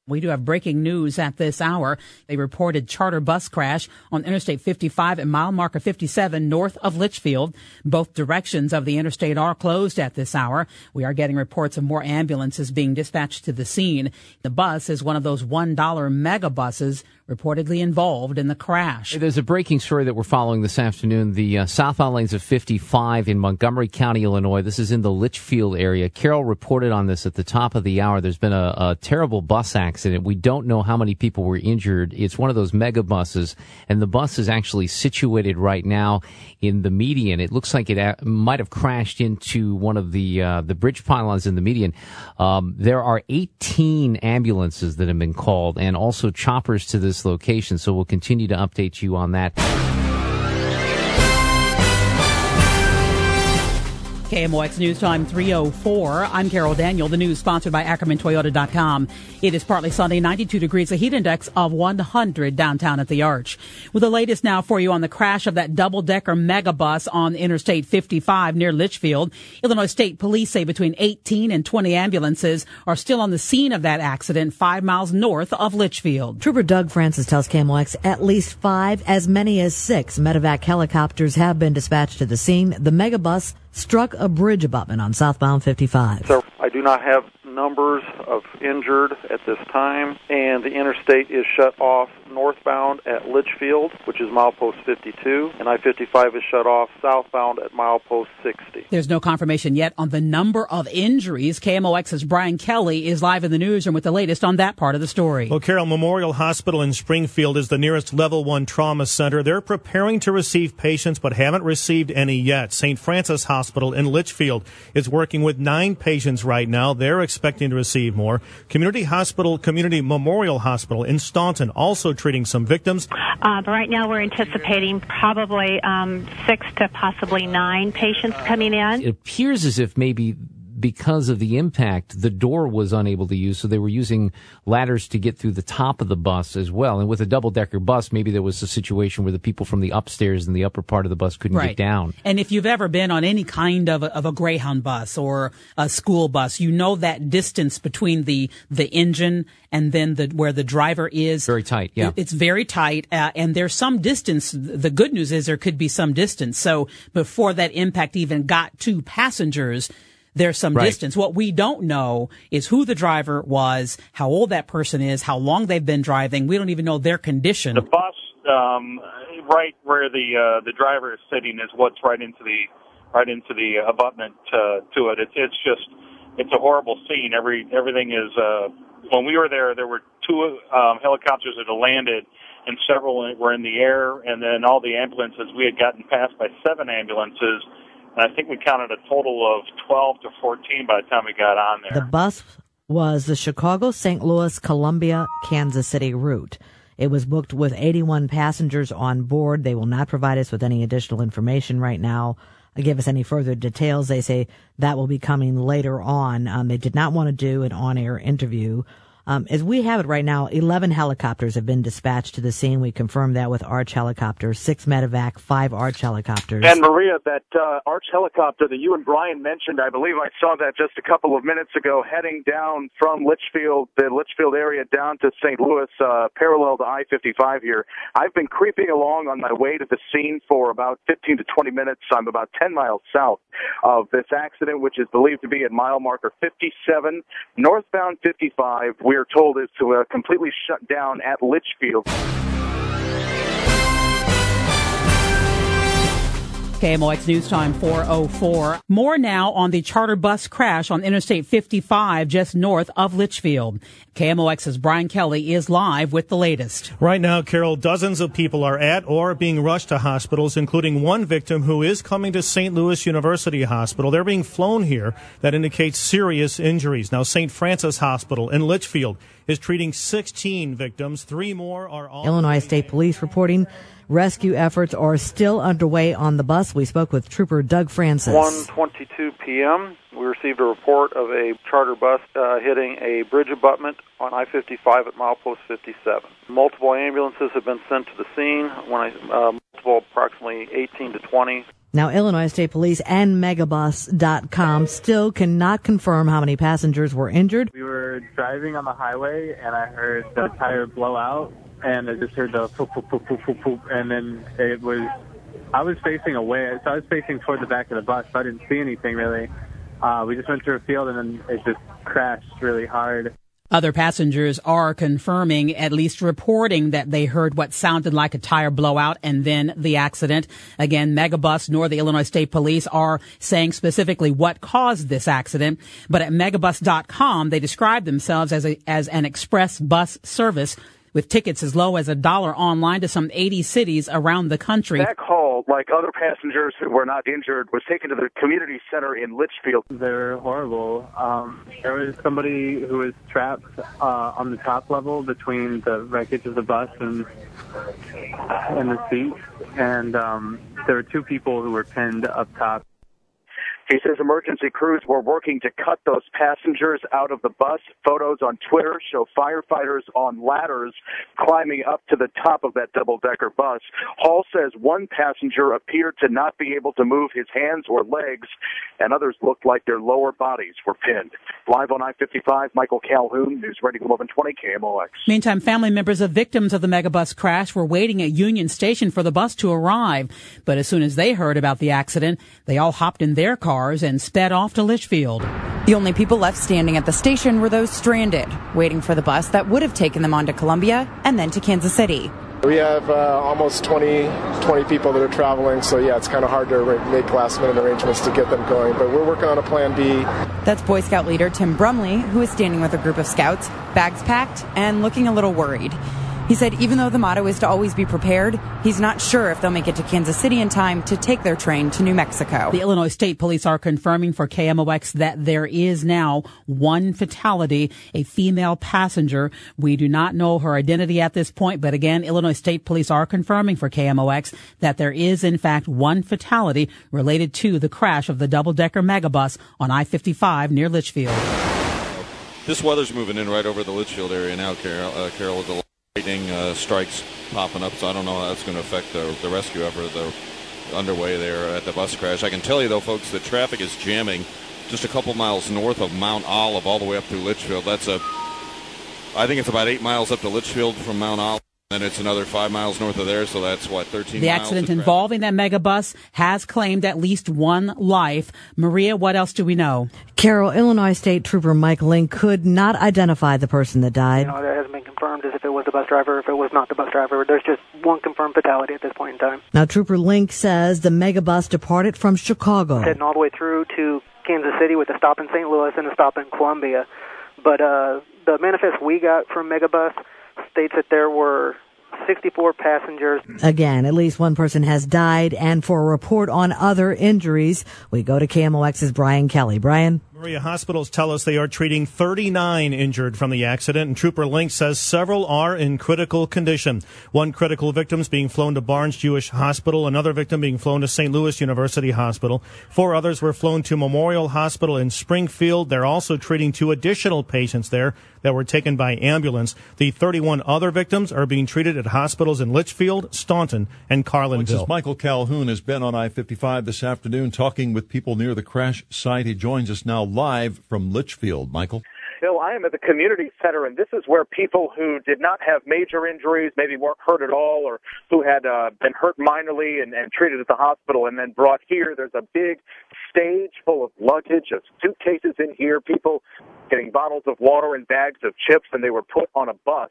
We do have breaking news at this hour. A reported charter bus crash on Interstate 55 at mile marker 57 north of Litchfield. Both directions of the interstate are closed at this hour. We are getting reports of more ambulances being dispatched to the scene. The bus is one of those $1 megabuses reportedly involved in the crash. There's a breaking story that we're following this afternoon. The southbound lanes of 55 in Montgomery County, Illinois. This is in the Litchfield area. Carol reported on this at the top of the hour. There's been a terrible bus accident. We don't know how many people were injured. It's one of those mega buses, and the bus is actually situated right now in the median. It looks like it might have crashed into one of the bridge pylons in the median. There are 18 ambulances that have been called and also choppers to this location, so we'll continue to update you on that. KMOX News Time 3:04. I'm Carol Daniel. The news sponsored by AckermanToyota.com. It is partly sunny, 92 degrees, a heat index of 100 downtown at the Arch. With the latest now for you on the crash of that double-decker megabus on Interstate 55 near Litchfield. Illinois State Police say between 18 and 20 ambulances are still on the scene of that accident 5 miles north of Litchfield. Trooper Doug Francis tells KMOX at least 5, as many as 6 medevac helicopters have been dispatched to the scene. The megabus struck a bridge abutment on southbound 55. So I do not have numbers of injured at this time, and the interstate is shut off northbound at Litchfield, which is milepost 52, and I-55 is shut off southbound at milepost 60. There's no confirmation yet on the number of injuries. KMOX's Brian Kelly is live in the newsroom with the latest on that part of the story. Well, Carol, Memorial Hospital in Springfield is the nearest Level 1 trauma center. They're preparing to receive patients but haven't received any yet. St. Francis Hospital in Litchfield is working with 9 patients right now. They're expecting to receive more. Community Memorial Hospital in Staunton also treating some victims. But right now we're anticipating probably 6 to possibly 9 patients coming in. It appears as if maybe because of the impact, the door was unable to use, so they were using ladders to get through the top of the bus as well. And with a double-decker bus, maybe there was a situation where the people from the upstairs and the upper part of the bus couldn't get down. And if you've ever been on any kind of a Greyhound bus or a school bus, you know that distance between the engine and then where the driver is. Very tight, yeah. It's very tight, and there's some distance. The good news is there could be some distance. So before that impact even got to passengers, there's some distance. What we don't know is who the driver was, how old that person is, how long they've been driving. We don't even know their condition. The bus, right where the driver is sitting, is what's right into the abutment to it. It's a horrible scene. Everything is. When we were there were 2 helicopters that had landed, and several were in the air, and then all the ambulances. We had gotten passed by 7 ambulances. And I think we counted a total of 12 to 14 by the time we got on there. The bus was the Chicago, St. Louis, Columbia, Kansas City route. It was booked with 81 passengers on board. They will not provide us with any additional information right now, give us any further details. They say that will be coming later on. They did not want to do an on-air interview. As we have it right now, 11 helicopters have been dispatched to the scene. We confirmed that with Arch helicopters, 6 medevac, 5 Arch helicopters. And Maria, that Arch helicopter that you and Brian mentioned, I believe I saw that just a couple of minutes ago, heading down from Litchfield, the Litchfield area, down to St. Louis, parallel to I-55 here. I've been creeping along on my way to the scene for about 15 to 20 minutes. I'm about 10 miles south of this accident, which is believed to be at mile marker 57, northbound 55. We are told is to completely shut down at Litchfield. KMOX News Time 4:04. More now on the charter bus crash on Interstate 55 just north of Litchfield. KMOX's Brian Kelly is live with the latest. Right now, Carol, dozens of people are at or being rushed to hospitals, including one victim who is coming to St. Louis University Hospital. They're being flown here. That indicates serious injuries. Now, St. Francis Hospital in Litchfield is treating 16 victims. 3 more are on. Illinois State Police reporting rescue efforts are still underway on the bus. We spoke with Trooper Doug Francis. 1:22 p.m. We received a report of a charter bus hitting a bridge abutment on I-55 at milepost 57. Multiple ambulances have been sent to the scene. Approximately 18 to 20. Now, Illinois State Police and Megabus.com still cannot confirm how many passengers were injured. We were driving on the highway, and I heard the tire blow out, and I just heard the poop, poop, poop, poop, poop, poop, and then I was facing away, so I was facing toward the back of the bus, so I didn't see anything really. We just went through a field, and then it just crashed really hard. Other passengers are confirming, at least reporting, that they heard what sounded like a tire blowout and then the accident. Again, Megabus nor the Illinois State Police are saying specifically what caused this accident. But at Megabus.com, they describe themselves as an express bus service with tickets as low as $1 online to some 80 cities around the country. That call, like other passengers who were not injured, was taken to the community center in Litchfield. They're horrible. There was somebody who was trapped on the top level between the wreckage of the bus and the seat, and there were two people who were pinned up top. He says emergency crews were working to cut those passengers out of the bus. Photos on Twitter show firefighters on ladders climbing up to the top of that double-decker bus. Hall says one passenger appeared to not be able to move his hands or legs, and others looked like their lower bodies were pinned. Live on I-55, Michael Calhoun, Newsradio 1120 KMOX. Meantime, family members of victims of the Megabus crash were waiting at Union Station for the bus to arrive. But as soon as they heard about the accident, they all hopped in their cars and sped off to Litchfield. The only people left standing at the station were those stranded, waiting for the bus that would have taken them on to Columbia and then to Kansas City. We have almost 20 people that are traveling, so yeah, it's kind of hard to make last-minute arrangements to get them going, but we're working on a plan B. That's Boy Scout leader Tim Brumley, who is standing with a group of scouts, bags packed, and looking a little worried. He said even though the motto is to always be prepared, he's not sure if they'll make it to Kansas City in time to take their train to New Mexico. The Illinois State Police are confirming for KMOX that there is now one fatality, a female passenger. We do not know her identity at this point, but again, Illinois State Police are confirming for KMOX that there is in fact one fatality related to the crash of the double-decker megabus on I-55 near Litchfield. This weather's moving in right over the Litchfield area now, Carol. The lightning strikes popping up, so I don't know how that's going to affect the rescue effort underway there at the bus crash. I can tell you, though, folks, that traffic is jamming just a couple miles north of Mount Olive all the way up through Litchfield. I think it's about 8 miles up to Litchfield from Mount Olive, and it's another 5 miles north of there, so that's, 13 The miles. accident involving that megabus has claimed at least one life. Maria, what else do we know? Carol, Illinois State Trooper Mike Link could not identify the person that died. There hasn't been confirmed as if it was the bus driver or if it was not the bus driver. There's just one confirmed fatality at this point in time. Now, Trooper Link says the megabus departed from Chicago. Heading all the way through to Kansas City with a stop in St. Louis and a stop in Columbia. But the manifest we got from Megabus states that there were 64 passengers. Again, at least one person has died, and for a report on other injuries, we go to KMOX's Brian Kelly. Brian? Maria, hospitals tell us they are treating 39 injured from the accident, and Trooper Link says several are in critical condition. One critical victim is being flown to Barnes Jewish Hospital, another victim being flown to St. Louis University Hospital. 4 others were flown to Memorial Hospital in Springfield. They're also treating 2 additional patients there that were taken by ambulance. The 31 other victims are being treated at hospitals in Litchfield, Staunton, and Carlinville. Michael Calhoun has been on I-55 this afternoon talking with people near the crash site. He joins us now live from Litchfield. Michael? Bill, I am at the community center, and this is where people who did not have major injuries, maybe weren't hurt at all, or who had been hurt minorly and treated at the hospital and then brought here. There's a big stage full of luggage, of suitcases in here, people getting bottles of water and bags of chips, and they were put on a bus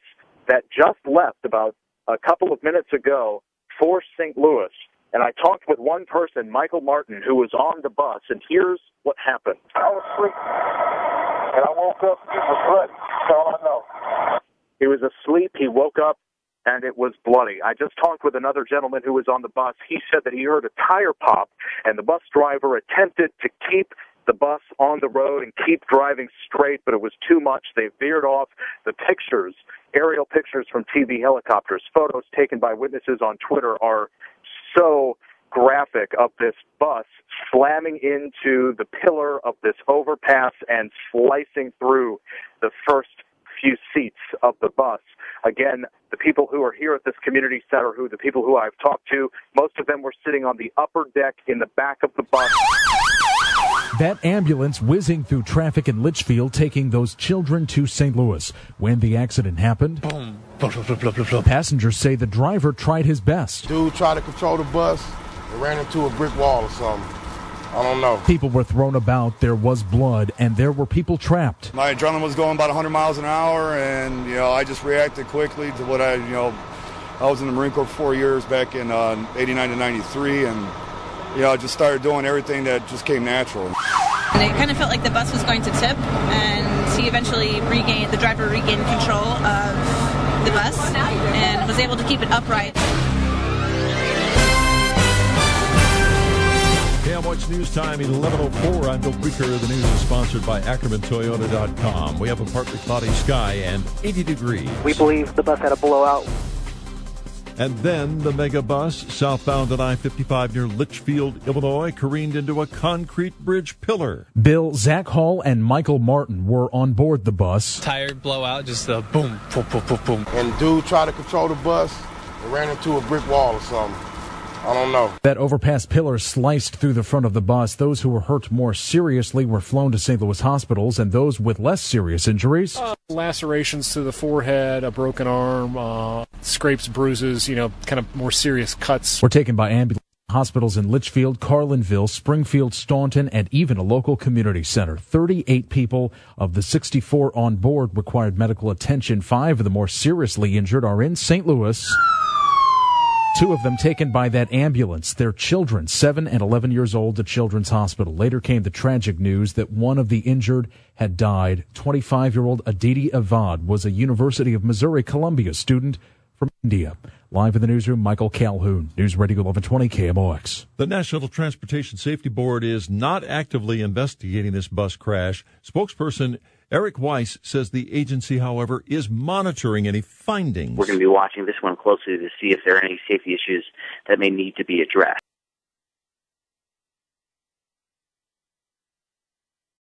that just left about a couple of minutes ago for St. Louis. And I talked with one person, Michael Martin, who was on the bus, and here's what happened. I was asleep, and I woke up, it was bloody. That's all I know. He was asleep, he woke up, and it was bloody. I just talked with another gentleman who was on the bus. He said that he heard a tire pop, and the bus driver attempted to keep the bus on the road and keep driving straight, but it was too much. They veered off. The pictures, aerial pictures from TV helicopters, photos taken by witnesses on Twitter are so graphic of this bus slamming into the pillar of this overpass and slicing through the first few seats of the bus. Again, the people who are here at this community center, the people who I've talked to, most of them were sitting on the upper deck in the back of the bus. That ambulance whizzing through traffic in Litchfield, taking those children to St. Louis. When the accident happened, boom, passengers say the driver tried his best. Dude tried to control the bus and ran into a brick wall or something. I don't know. People were thrown about, there was blood, and there were people trapped. My adrenaline was going about 100 miles an hour, and, I just reacted quickly to what I was in the Marine Corps for 4 years back in 89 to 93, and, I just started doing everything that just came natural. And it kind of felt like the bus was going to tip, and he eventually the driver regained control of the bus and was able to keep it upright. KMOX News Time, 11:04. I'm Bill Creeker. The news is sponsored by AckermanToyota.com. We have a partly cloudy sky and 80 degrees. We believe the bus had a blowout. And then the Megabus, southbound on I-55 near Litchfield, Illinois, careened into a concrete bridge pillar. Bill, Zach Hall, and Michael Martin were on board the bus. Tire blowout, just a boom, boom, boom, boom, boom. And dude tried to control the bus and ran into a brick wall or something. I don't know. That overpass pillar sliced through the front of the bus. Those who were hurt more seriously were flown to St. Louis hospitals, and those with less serious injuries. Lacerations to the forehead, a broken arm, scrapes, bruises, kind of more serious cuts. Were taken by ambulance hospitals in Litchfield, Carlinville, Springfield, Staunton, and even a local community center. 38 people of the 64 on board required medical attention. 5 of the more seriously injured are in St. Louis. 2 of them taken by that ambulance. Their children, 7 and 11 years old, to Children's Hospital. Later came the tragic news that one of the injured had died. 25-year-old Aditi Avad was a University of Missouri-Columbia student from India. Live in the newsroom, Michael Calhoun, News Radio 1120 KMOX. The National Transportation Safety Board is not actively investigating this bus crash. Spokesperson Eric Weiss says the agency, however, is monitoring any findings. We're going to be watching this one closely to see if there are any safety issues that may need to be addressed.